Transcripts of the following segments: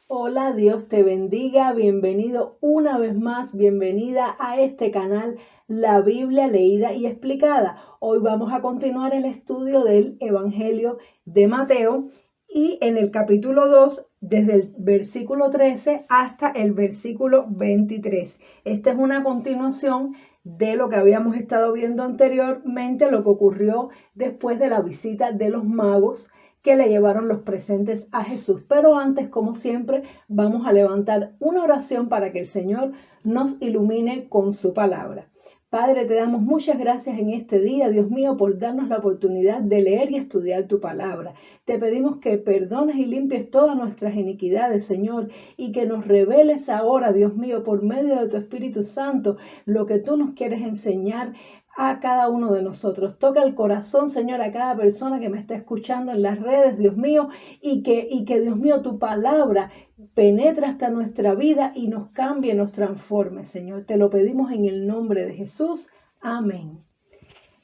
Hola, Dios te bendiga, bienvenido una vez más, bienvenida a este canal, la Biblia leída y explicada. Hoy vamos a continuar el estudio del Evangelio de Mateo y en el capítulo 2, desde el versículo 13 hasta el versículo 23. Esta es una continuación de lo que habíamos estado viendo anteriormente, lo que ocurrió después de la visita de los magos que le llevaron los presentes a Jesús. Pero antes, como siempre, vamos a levantar una oración para que el Señor nos ilumine con su palabra. Padre, te damos muchas gracias en este día, Dios mío, por darnos la oportunidad de leer y estudiar tu palabra. Te pedimos que perdones y limpies todas nuestras iniquidades, Señor, y que nos reveles ahora, Dios mío, por medio de tu Espíritu Santo, lo que tú nos quieres enseñar a cada uno de nosotros. Toca el corazón, Señor, a cada persona que me está escuchando en las redes, Dios mío, y que Dios mío, tu palabra penetre hasta nuestra vida y nos cambie, nos transforme, Señor. Te lo pedimos en el nombre de Jesús. Amén.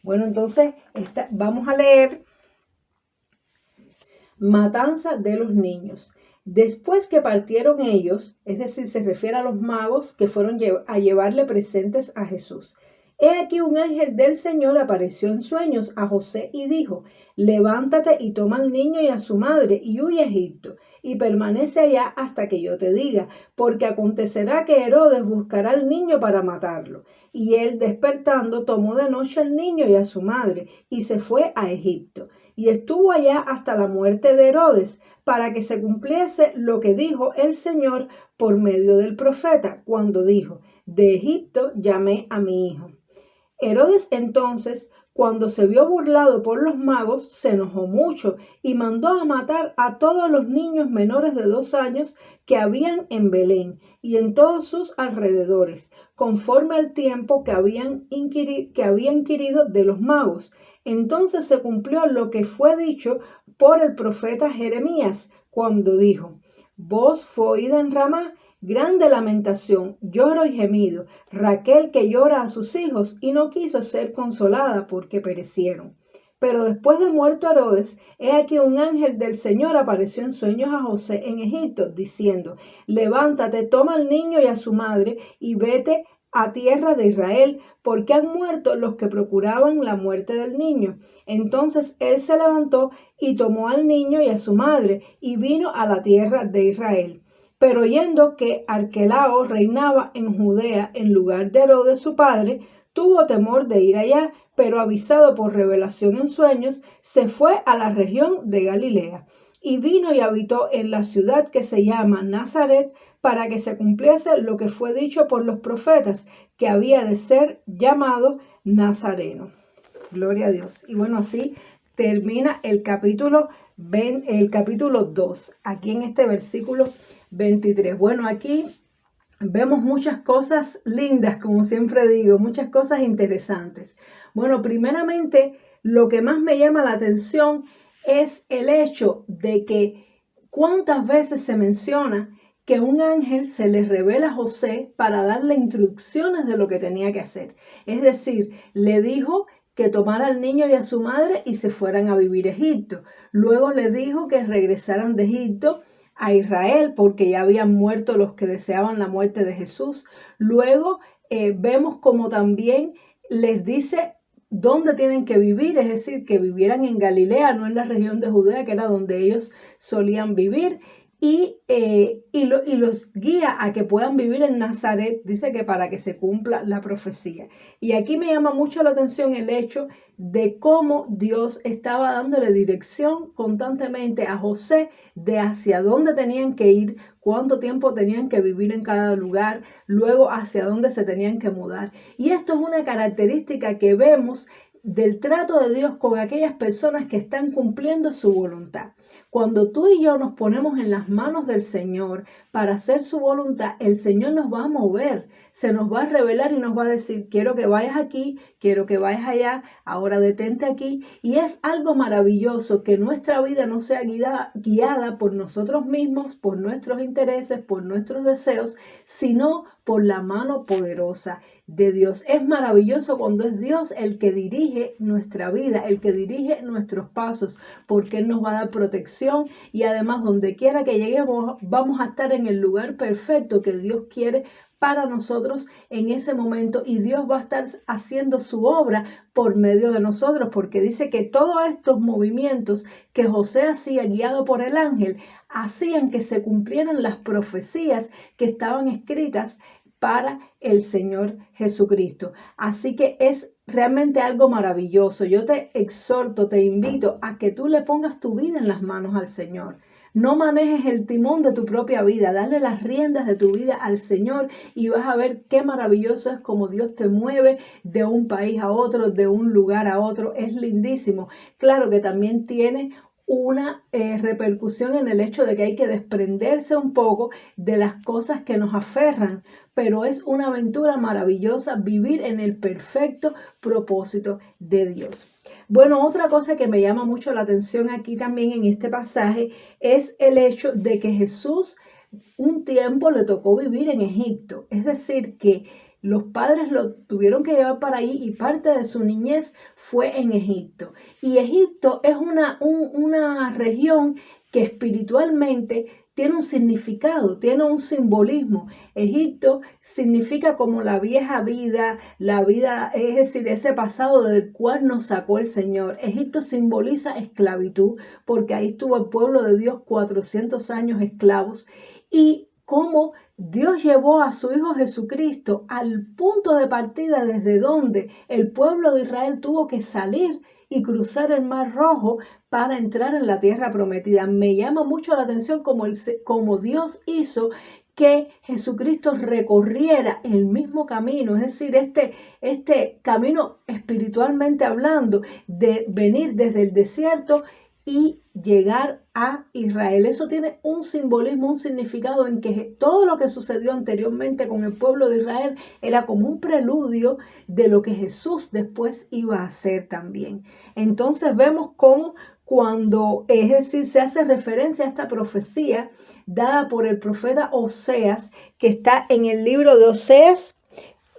Bueno, entonces vamos a leer Matanza de los niños. Después que partieron ellos, es decir, se refiere a los magos que fueron a llevarle presentes a Jesús. He aquí un ángel del Señor apareció en sueños a José y dijo: levántate y toma al niño y a su madre y huye a Egipto y permanece allá hasta que yo te diga, porque acontecerá que Herodes buscará al niño para matarlo. Y él, despertando, tomó de noche al niño y a su madre y se fue a Egipto. Y estuvo allá hasta la muerte de Herodes, para que se cumpliese lo que dijo el Señor por medio del profeta, cuando dijo: de Egipto llamé a mi hijo. Herodes entonces, cuando se vio burlado por los magos, se enojó mucho y mandó a matar a todos los niños menores de 2 años que habían en Belén y en todos sus alrededores, conforme al tiempo que había inquirido de los magos. Entonces se cumplió lo que fue dicho por el profeta Jeremías, cuando dijo: voz fue oída en Ramá, grande lamentación, lloro y gemido, Raquel que llora a sus hijos y no quiso ser consolada porque perecieron. Pero después de muerto Herodes, he aquí un ángel del Señor apareció en sueños a José en Egipto, diciendo: levántate, toma al niño y a su madre y vete a tierra de Israel, porque han muerto los que procuraban la muerte del niño. Entonces él se levantó y tomó al niño y a su madre y vino a la tierra de Israel. Pero oyendo que Arquelao reinaba en Judea en lugar de Herodes su padre, tuvo temor de ir allá, pero avisado por revelación en sueños, se fue a la región de Galilea. Y vino y habitó en la ciudad que se llama Nazaret, para que se cumpliese lo que fue dicho por los profetas, que había de ser llamado Nazareno. Gloria a Dios. Y bueno, así termina el capítulo 2, aquí en este versículo 23. Bueno, aquí vemos muchas cosas lindas, como siempre digo, muchas cosas interesantes. Bueno, primeramente, lo que más me llama la atención es el hecho de que cuántas veces se menciona que un ángel se le revela a José para darle instrucciones de lo que tenía que hacer. Es decir, le dijo que tomara al niño y a su madre y se fueran a vivir a Egipto. Luego le dijo que regresaran de Egipto a Israel porque ya habían muerto los que deseaban la muerte de Jesús. Luego vemos como también les dice dónde tienen que vivir, es decir, que vivieran en Galilea, no en la región de Judea, que era donde ellos solían vivir. Y los guía a que puedan vivir en Nazaret, dice que para que se cumpla la profecía. Y aquí me llama mucho la atención el hecho de cómo Dios estaba dándole dirección constantemente a José de hacia dónde tenían que ir, cuánto tiempo tenían que vivir en cada lugar, luego hacia dónde se tenían que mudar. Y esto es una característica que vemos del trato de Dios con aquellas personas que están cumpliendo su voluntad. Cuando tú y yo nos ponemos en las manos del Señor para hacer su voluntad, el Señor nos va a mover, se nos va a revelar y nos va a decir: quiero que vayas aquí, quiero que vayas allá, ahora detente aquí. Y es algo maravilloso que nuestra vida no sea guiada por nosotros mismos, por nuestros intereses, por nuestros deseos, sino por la mano poderosa de Dios. Es maravilloso cuando es Dios el que dirige nuestra vida, el que dirige nuestros pasos, porque Él nos va a dar protección, bendición y además donde quiera que lleguemos vamos a estar en el lugar perfecto que Dios quiere para nosotros en ese momento, y Dios va a estar haciendo su obra por medio de nosotros, porque dice que todos estos movimientos que José hacía guiado por el ángel hacían que se cumplieran las profecías que estaban escritas para el Señor Jesucristo. Así que es realmente algo maravilloso. Yo te exhorto, te invito a que tú le pongas tu vida en las manos al Señor. No manejes el timón de tu propia vida, dale las riendas de tu vida al Señor y vas a ver qué maravilloso es como Dios te mueve de un país a otro, de un lugar a otro. Es lindísimo. Claro que también tiene una repercusión en el hecho de que hay que desprenderse un poco de las cosas que nos aferran, pero es una aventura maravillosa vivir en el perfecto propósito de Dios. Bueno, otra cosa que me llama mucho la atención aquí también en este pasaje es el hecho de que Jesús un tiempo le tocó vivir en Egipto, es decir, que los padres lo tuvieron que llevar para ahí y parte de su niñez fue en Egipto. Y Egipto es una región que espiritualmente tiene un significado, tiene un simbolismo. Egipto significa como la vieja vida, es decir, ese pasado del cual nos sacó el Señor. Egipto simboliza esclavitud, porque ahí estuvo el pueblo de Dios 400 años esclavos, y cómo Dios llevó a su Hijo Jesucristo al punto de partida desde donde el pueblo de Israel tuvo que salir y cruzar el Mar Rojo para entrar en la tierra prometida. Me llama mucho la atención como Dios hizo que Jesucristo recorriera el mismo camino, es decir, este camino espiritualmente hablando, de venir desde el desierto y llegar a Israel. Eso tiene un simbolismo, un significado en que todo lo que sucedió anteriormente con el pueblo de Israel era como un preludio de lo que Jesús después iba a hacer también. Entonces vemos cómo cuando, es decir, se hace referencia a esta profecía dada por el profeta Oseas, que está en el libro de Oseas,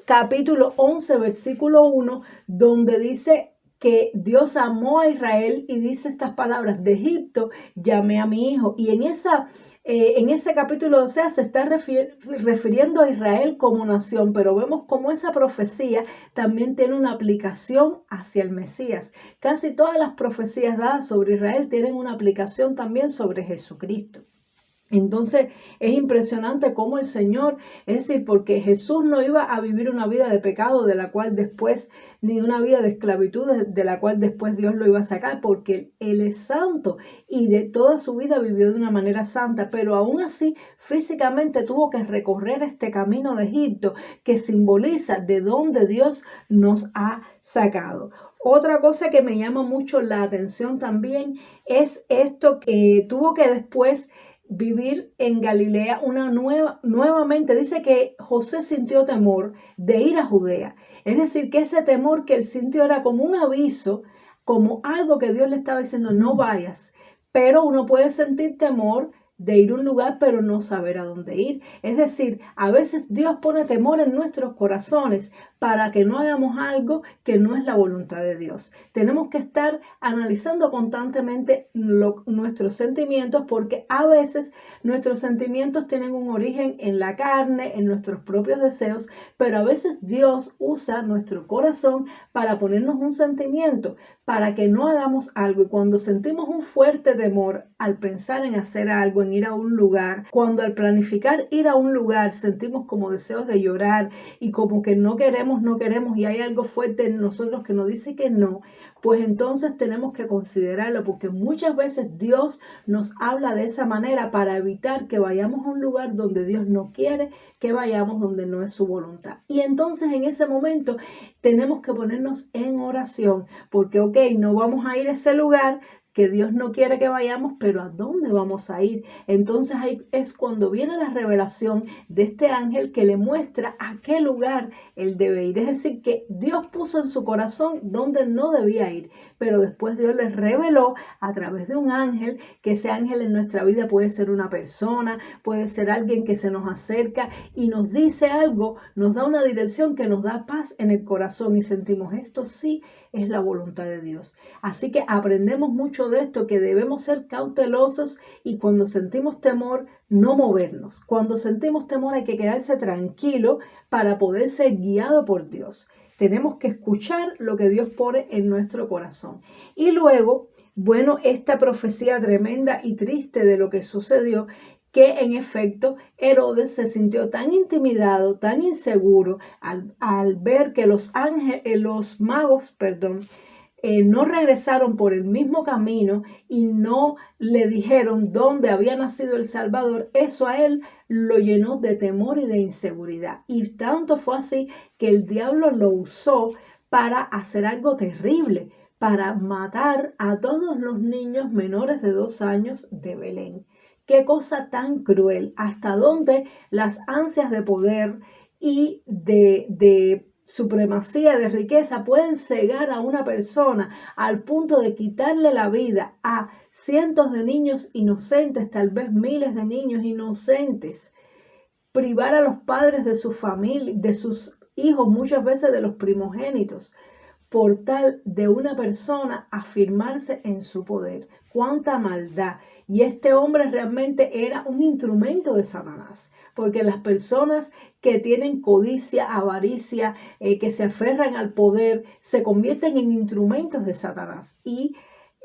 capítulo 11, versículo 1, donde dice que Dios amó a Israel y dice estas palabras: de Egipto llamé a mi hijo. Y en ese capítulo de Oseas se está refiriendo a Israel como nación, pero vemos cómo esa profecía también tiene una aplicación hacia el Mesías. Casi todas las profecías dadas sobre Israel tienen una aplicación también sobre Jesucristo. Entonces es impresionante cómo el Señor, es decir, porque Jesús no iba a vivir una vida de pecado de la cual después, ni una vida de esclavitud de la cual después Dios lo iba a sacar, porque Él es santo y de toda su vida vivió de una manera santa, pero aún así físicamente tuvo que recorrer este camino de Egipto que simboliza de dónde Dios nos ha sacado. Otra cosa que me llama mucho la atención también es esto que tuvo que después vivir en Galilea nuevamente. Dice que José sintió temor de ir a Judea. Es decir, que ese temor que él sintió era como un aviso, como algo que Dios le estaba diciendo: no vayas. Pero uno puede sentir temor de ir a un lugar pero no saber a dónde ir. Es decir, a veces Dios pone temor en nuestros corazones para que no hagamos algo que no es la voluntad de Dios. Tenemos que estar analizando constantemente nuestros sentimientos, porque a veces nuestros sentimientos tienen un origen en la carne, en nuestros propios deseos, pero a veces Dios usa nuestro corazón para ponernos un sentimiento, para que no hagamos algo. Y cuando sentimos un fuerte temor al pensar en hacer algo, en ir a un lugar, cuando al planificar ir a un lugar sentimos como deseos de llorar y como que no queremos y hay algo fuerte en nosotros que nos dice que no, pues entonces tenemos que considerarlo, porque muchas veces Dios nos habla de esa manera para evitar que vayamos a un lugar donde Dios no quiere que vayamos, donde no es su voluntad. Y entonces en ese momento tenemos que ponernos en oración, porque no vamos a ir a ese lugar que Dios no quiere que vayamos, pero ¿a dónde vamos a ir? Entonces ahí es cuando viene la revelación de este ángel que le muestra a qué lugar él debe ir. Es decir, que Dios puso en su corazón donde no debía ir, pero después Dios le reveló a través de un ángel, que ese ángel en nuestra vida puede ser una persona, puede ser alguien que se nos acerca y nos dice algo, nos da una dirección que nos da paz en el corazón y sentimos: esto sí es la voluntad de Dios. Así que aprendemos mucho mucho de esto, que debemos ser cautelosos y cuando sentimos temor, no movernos. Cuando sentimos temor hay que quedarse tranquilo para poder ser guiado por Dios. Tenemos que escuchar lo que Dios pone en nuestro corazón. Y luego, bueno, esta profecía tremenda y triste de lo que sucedió, que en efecto Herodes se sintió tan intimidado, tan inseguro al ver que los magos, no regresaron por el mismo camino y no le dijeron dónde había nacido el Salvador. Eso a él lo llenó de temor y de inseguridad. Y tanto fue así que el diablo lo usó para hacer algo terrible, para matar a todos los niños menores de 2 años de Belén. Qué cosa tan cruel, hasta dónde las ansias de poder y de supremacía, de riqueza, pueden cegar a una persona al punto de quitarle la vida a cientos de niños inocentes, tal vez miles de niños inocentes, privar a los padres de su familia, de sus hijos, muchas veces de los primogénitos, por tal de una persona afirmarse en su poder. ¡Cuánta maldad! Y este hombre realmente era un instrumento de Satanás, porque las personas que tienen codicia, avaricia, que se aferran al poder, se convierten en instrumentos de Satanás. Y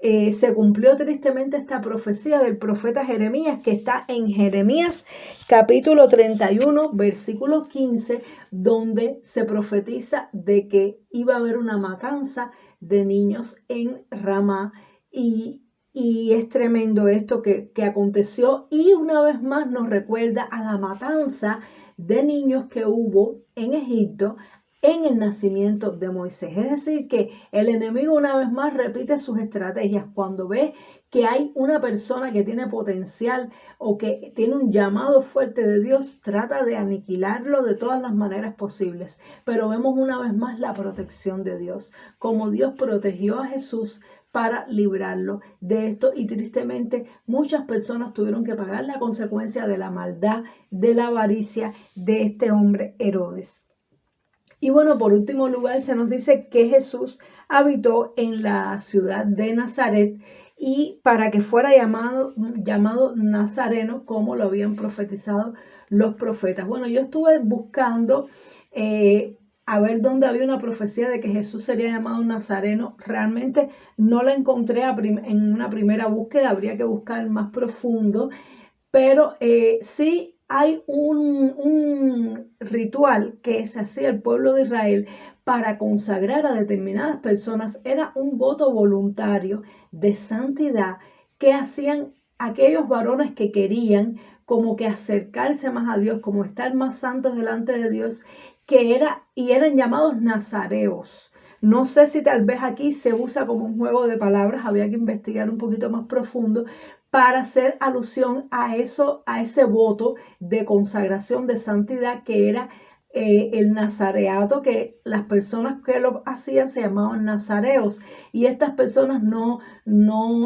se cumplió tristemente esta profecía del profeta Jeremías, que está en Jeremías capítulo 31, versículo 15, donde se profetiza de que iba a haber una matanza de niños en Ramá. Y es tremendo esto que aconteció, y una vez más nos recuerda a la matanza de niños que hubo en Egipto en el nacimiento de Moisés. Es decir, que el enemigo una vez más repite sus estrategias. Cuando ve que hay una persona que tiene potencial o que tiene un llamado fuerte de Dios, trata de aniquilarlo de todas las maneras posibles. Pero vemos una vez más la protección de Dios, como Dios protegió a Jesús para librarlo de esto, y tristemente muchas personas tuvieron que pagar la consecuencia de la maldad, de la avaricia de este hombre Herodes. Y bueno, por último lugar se nos dice que Jesús habitó en la ciudad de Nazaret, y para que fuera llamado Nazareno, como lo habían profetizado los profetas. Bueno, yo estuve buscando a ver dónde había una profecía de que Jesús sería llamado Nazareno. Realmente no la encontré en una primera búsqueda, habría que buscar más profundo, pero sí hay un ritual que se hacía el pueblo de Israel para consagrar a determinadas personas. Era un voto voluntario de santidad que hacían aquellos varones que querían como que acercarse más a Dios, como estar más santos delante de Dios, eran llamados nazareos. No sé si tal vez aquí se usa como un juego de palabras, había que investigar un poquito más profundo para hacer alusión a eso, a ese voto de consagración de santidad que era el nazareato, que las personas que lo hacían se llamaban nazareos, y estas personas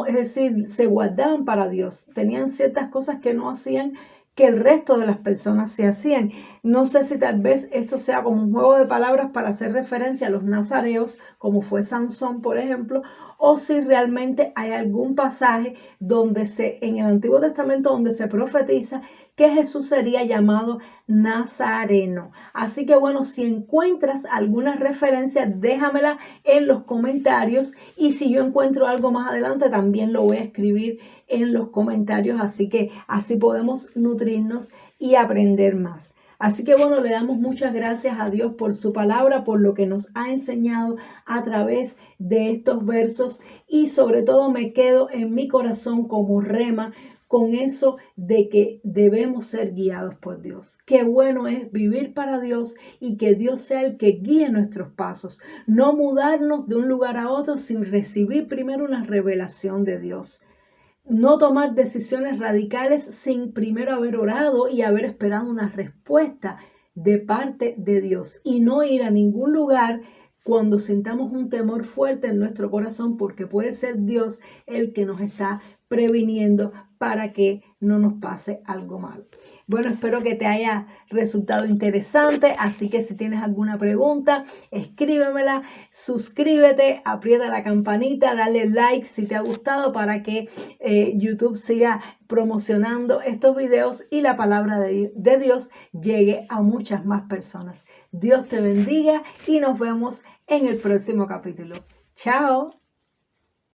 es decir, se guardaban para Dios, tenían ciertas cosas que no hacían que el resto de las personas se hacían. No sé si tal vez esto sea como un juego de palabras para hacer referencia a los nazareos, como fue Sansón, por ejemplo, o si realmente hay algún pasaje en el Antiguo Testamento donde se profetiza que Jesús sería llamado Nazareno. Así que bueno, si encuentras alguna referencia, déjamela en los comentarios, y si yo encuentro algo más adelante también lo voy a escribir en los comentarios, así que así podemos nutrirnos y aprender más. Así que bueno, le damos muchas gracias a Dios por su palabra, por lo que nos ha enseñado a través de estos versos, y sobre todo me quedo en mi corazón como rema con eso de que debemos ser guiados por Dios. Qué bueno es vivir para Dios y que Dios sea el que guíe nuestros pasos, no mudarnos de un lugar a otro sin recibir primero una revelación de Dios. No tomar decisiones radicales sin primero haber orado y haber esperado una respuesta de parte de Dios, y no ir a ningún lugar cuando sintamos un temor fuerte en nuestro corazón, porque puede ser Dios el que nos está previniendo para que no nos pase algo malo. Bueno, espero que te haya resultado interesante, así que si tienes alguna pregunta, escríbemela, suscríbete, aprieta la campanita, dale like si te ha gustado para que YouTube siga promocionando estos videos y la palabra de Dios llegue a muchas más personas. Dios te bendiga y nos vemos en el próximo capítulo. Chao.